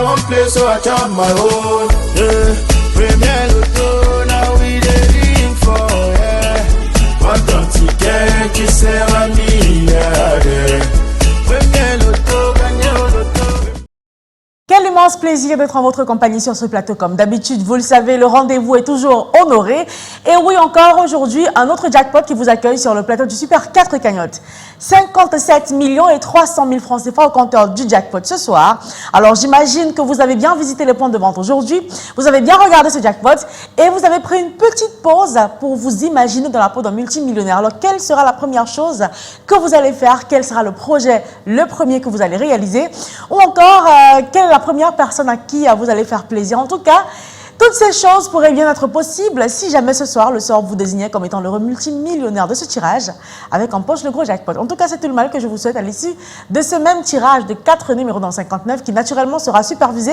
I won't play, so I chop my own. Yeah. Premier Loto, now we dey ring for, yeah. One ticket qui sert à milliardaire. Premier Loto, gagné au loto. Quel immense plaisir d'être en votre compagnie sur ce plateau. Comme d'habitude, vous le savez, le rendez-vous est toujours honoré. Et oui, encore aujourd'hui, un autre jackpot qui vous accueille sur le plateau du Super 4 cagnottes. 57 300 000 francs CFA au compteur du jackpot ce soir. Alors, j'imagine que vous avez bien visité les points de vente aujourd'hui. Vous avez bien regardé ce jackpot et vous avez pris une petite pause pour vous imaginer dans la peau d'un multimillionnaire. Alors, quelle sera la première chose que vous allez faire? Quel sera le projet, le premier que vous allez réaliser? Ou encore, quelle est la première personne à qui vous allez faire plaisir? En tout cas, toutes ces choses pourraient bien être possibles si jamais ce soir, le sort vous désignait comme étant l'heureux multimillionnaire de ce tirage avec en poche le gros jackpot. En tout cas, c'est tout le mal que je vous souhaite à l'issue de ce même tirage de 4 numéros dans 59 qui naturellement sera supervisé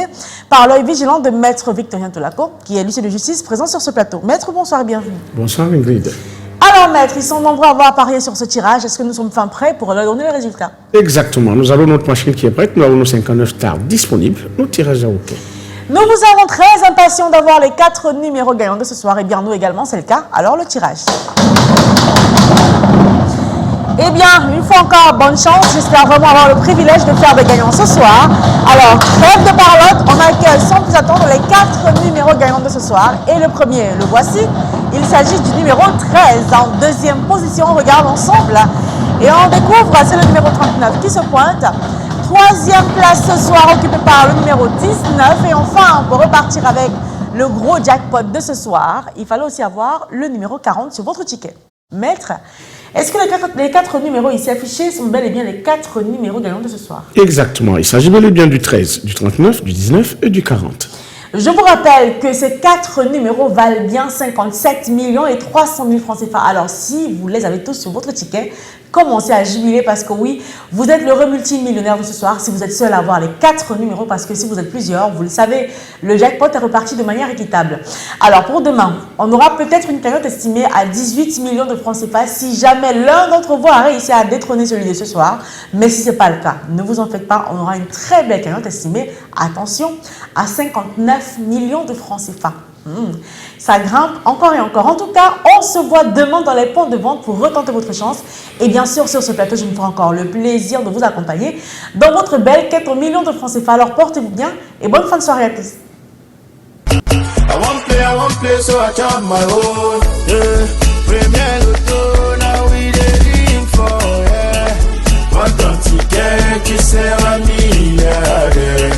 par l'œil vigilant de Maître Victorien Tolaco, qui est l'huissier de justice présent sur ce plateau. Maître, bonsoir et bienvenue. Bonsoir Ingrid. Alors Maître, ils sont nombreux à avoir parié sur ce tirage. Est-ce que nous sommes fin prêts pour leur donner les résultats? Exactement. Nous avons notre machine qui est prête. Nous avons nos 59 stars disponibles. Nos tirages à OK. Nous vous avons très impatients d'avoir les 4 numéros gagnants de ce soir. Et bien nous également, c'est le cas. Alors le tirage. Eh bien, une fois encore, bonne chance. J'espère vraiment avoir le privilège de faire des gagnants ce soir. Alors, trêve de parlotte, on accueille sans plus attendre les 4 numéros gagnants de ce soir. Et le premier, le voici. Il s'agit du numéro 13. En deuxième position, on regarde ensemble. Et on découvre, c'est le numéro 39 qui se pointe. Troisième place ce soir, occupée par le numéro 19. Et enfin, on peut repartir avec le gros jackpot de ce soir. Il fallait aussi avoir le numéro 40 sur votre ticket. Maître, est-ce que les 4 numéros ici affichés sont bel et bien les 4 numéros gagnants de ce soir? Exactement. Il s'agit bel et bien du 13, du 39, du 19 et du 40. Je vous rappelle que ces 4 numéros valent bien 57 300 000 francs CFA. Alors, si vous les avez tous sur votre ticket, commencez à jubiler parce que oui, vous êtes l'heureux multimillionnaire de ce soir si vous êtes seul à avoir les 4 numéros, parce que si vous êtes plusieurs, vous le savez, le jackpot est reparti de manière équitable. Alors, pour demain, on aura peut-être une cagnotte estimée à 18 millions de francs CFA si jamais l'un d'entre vous a réussi à détrôner celui de ce soir. Mais si ce n'est pas le cas, ne vous en faites pas, on aura une très belle cagnotte estimée, attention, à 59 millions de francs CFA. Ça grimpe encore et encore. En tout cas, on se voit demain dans les points de vente pour retenter votre chance. Et bien sûr, sur ce plateau, je me ferai encore le plaisir de vous accompagner dans votre belle quête aux millions de francs CFA. Alors portez-vous bien et bonne fin de soirée à tous. I won't play, so I chop my own. Yeah. Premier Loto, now we dey ring for, yeah. One ticket qui sert à milliardaire.